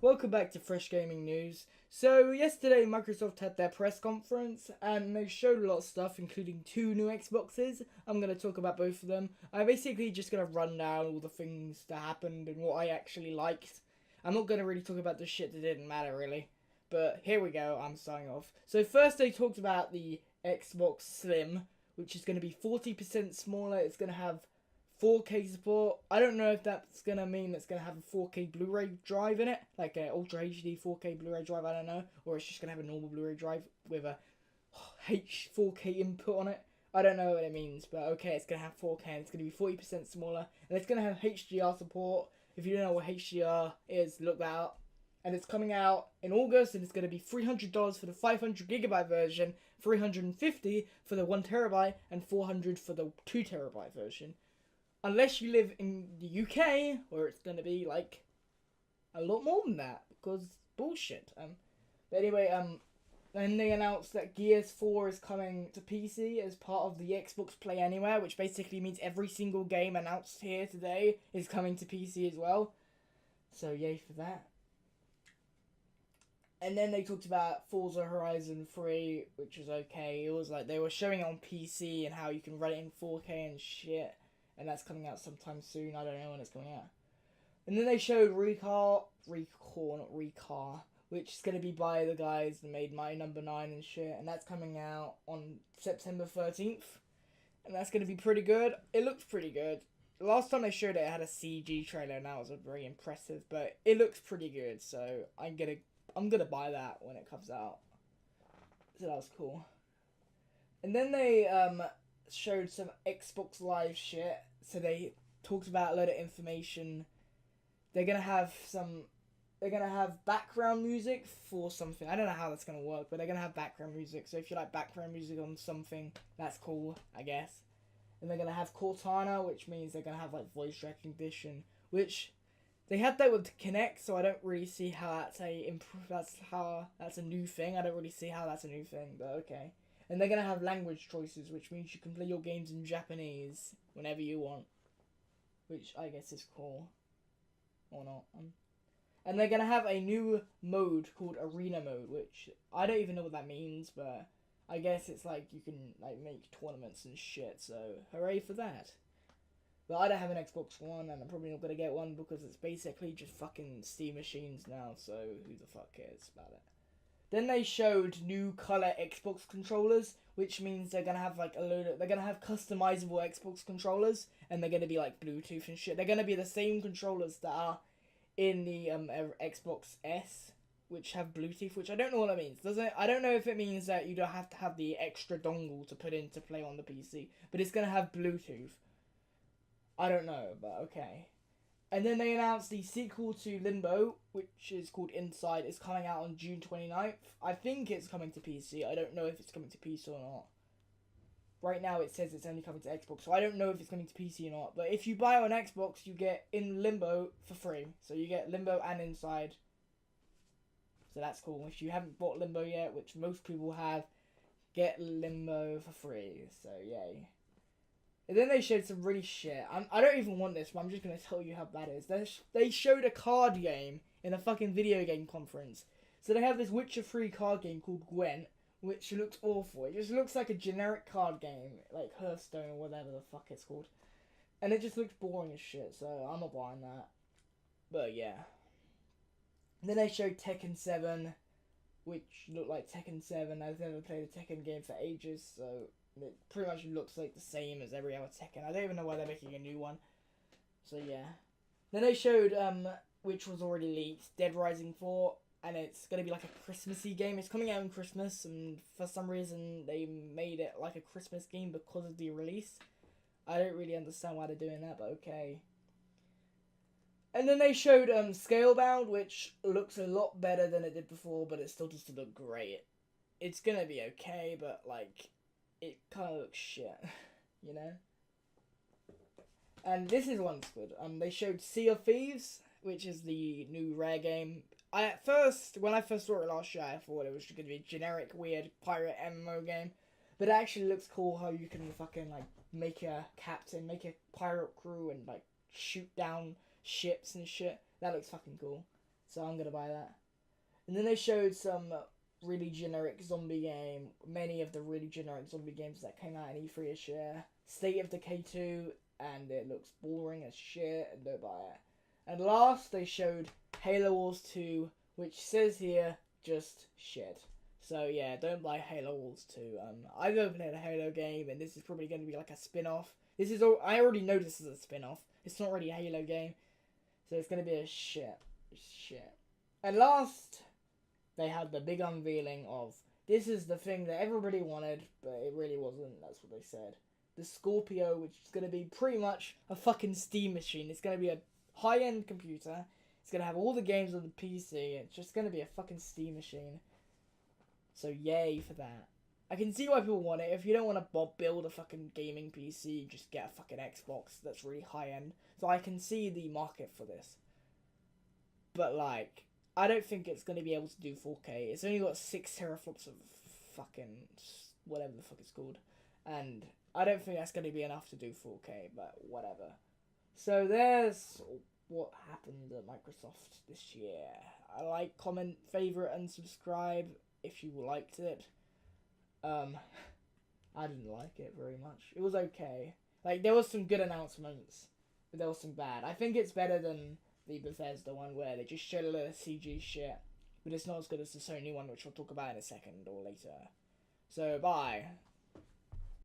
Welcome back to Fresh Gaming News. So, yesterday Microsoft had their press conference and they showed a lot of stuff, including 2 new Xboxes. I'm going to talk about both of them. I'm basically just going to run down all the things that happened and what I actually liked. I'm not going to really talk about the shit that didn't matter, really. But here we go, I'm starting off. So, first they talked about the Xbox Slim, which is going to be 40% smaller. It's going to have 4K support. I don't know if that's gonna mean it's gonna have a 4K Blu-ray drive in it, like an Ultra HD 4K Blu-ray drive. I don't know, or it's just gonna have a normal Blu-ray drive with a 4K input on it. I don't know what it means, but okay, it's gonna have 4K. And it's gonna be 40% smaller, and it's gonna have HDR support. If you don't know what HDR is, look that up. And it's coming out in August, and it's gonna be $300 for the 500 GB version, $350 for the 1 TB, and $400 for the 2 TB version. Unless you live in the UK, where it's going to be, like, a lot more than that, because bullshit. But anyway, then they announced that Gears 4 is coming to PC as part of the Xbox Play Anywhere, which basically means every single game announced here today is coming to PC as well. So, yay for that. And then they talked about Forza Horizon 3, which was okay. It was like they were showing it on PC and how you can run it in 4K and shit. And that's coming out sometime soon. I don't know when it's coming out. And then they showed Recar, which is going to be by the guys that made My Number 9 and shit. And that's coming out on September 13th. And that's going to be pretty good. It looks pretty good. Last time they showed it, it had a CG trailer, and that was very impressive. But it looks pretty good, so I'm gonna buy that when it comes out. So that was cool. And then they showed some Xbox Live shit. So they talked about a lot of information. They're gonna have background music for something. I don't know how that's gonna work, but they're gonna have background music. So if you like background music on something, that's cool, I guess. And they're gonna have Cortana, which means they're gonna have like voice recognition, which they had that with Kinect. So I don't really see how that's a new thing. I don't really see how that's a new thing, but okay. And they're going to have language choices, which means you can play your games in Japanese whenever you want. Which I guess is cool. Or not. And they're going to have a new mode called Arena Mode, which I don't even know what that means, but I guess it's like you can like make tournaments and shit, so hooray for that. But I don't have an Xbox One, and I'm probably not going to get one because it's basically just fucking Steam machines now, so who the fuck cares about it? Then they showed new color Xbox controllers, which means they're gonna have like they're gonna have customizable Xbox controllers, and they're gonna be like Bluetooth and shit. They're gonna be the same controllers that are in the Xbox S, which have Bluetooth, which I don't know what that means. I don't know if it means that you don't have to have the extra dongle to put in to play on the PC, but it's gonna have Bluetooth. I don't know, but okay. And then they announced the sequel to Limbo, which is called Inside, is coming out on June 29th. I think it's coming to PC. I don't know if it's coming to PC or not. Right now it says it's only coming to Xbox, so I don't know if it's coming to PC or not. But if you buy on Xbox, you get in Limbo for free. So you get Limbo and Inside. So that's cool. If you haven't bought Limbo yet, which most people have, get Limbo for free. So yay. And then they showed some really shit. I don't even want this, but I'm just going to tell you how bad it is. They showed a card game in a fucking video game conference. So they have this Witcher 3 card game called Gwent, which looks awful. It just looks like a generic card game, like Hearthstone or whatever the fuck it's called. And it just looks boring as shit, so I'm not buying that. But yeah. And then they showed Tekken 7, which looked like Tekken 7. I've never played a Tekken game for ages, so it pretty much looks like the same as every other Tekken. I don't even know why they're making a new one. So yeah. Then they showed, which was already leaked, Dead Rising 4. And it's going to be like a Christmassy game. It's coming out on Christmas. And for some reason, they made it like a Christmas game because of the release. I don't really understand why they're doing that, but okay. And then they showed Scalebound, which looks a lot better than it did before. But it still doesn't look great. It's going to be okay, but like, it kind of looks shit, you know? And this is one that's good. They showed Sea of Thieves, which is the new Rare game. When I first saw it last year, I thought it was just going to be a generic, weird pirate MMO game. But it actually looks cool how you can fucking, like, make a captain, make a pirate crew, and, like, shoot down ships and shit. That looks fucking cool. So I'm gonna buy that. And then they showed some really generic zombie game. Many of the really generic zombie games that came out in E3 this year. State of Decay 2, and it looks boring as shit, and don't buy it. And last, they showed Halo Wars 2, which says here, just shit. So yeah, don't buy Halo Wars 2. I've never played a Halo game, and this is probably going to be like a spin-off. I already know this is a spin-off. It's not really a Halo game. So it's going to be a shit. And last, they had the big unveiling of, this is the thing that everybody wanted, but it really wasn't. That's what they said. The Scorpio, which is going to be pretty much a fucking Steam machine. It's going to be a high-end computer. It's going to have all the games on the PC. It's just going to be a fucking Steam machine. So yay for that. I can see why people want it. If you don't want to build a fucking gaming PC, just get a fucking Xbox that's really high-end. So I can see the market for this. But like, I don't think it's going to be able to do 4K. It's only got 6 teraflops of fucking whatever the fuck it's called. And I don't think that's going to be enough to do 4K, but whatever. So there's what happened at Microsoft this year. I like, comment, favorite, and subscribe if you liked it. I didn't like it very much. It was okay. Like, there was some good announcements, but there was some bad. I think it's better than the Bethesda one where they just showed a lot of CG shit, but it's not as good as the Sony one, which we'll talk about in a second or later. So, bye.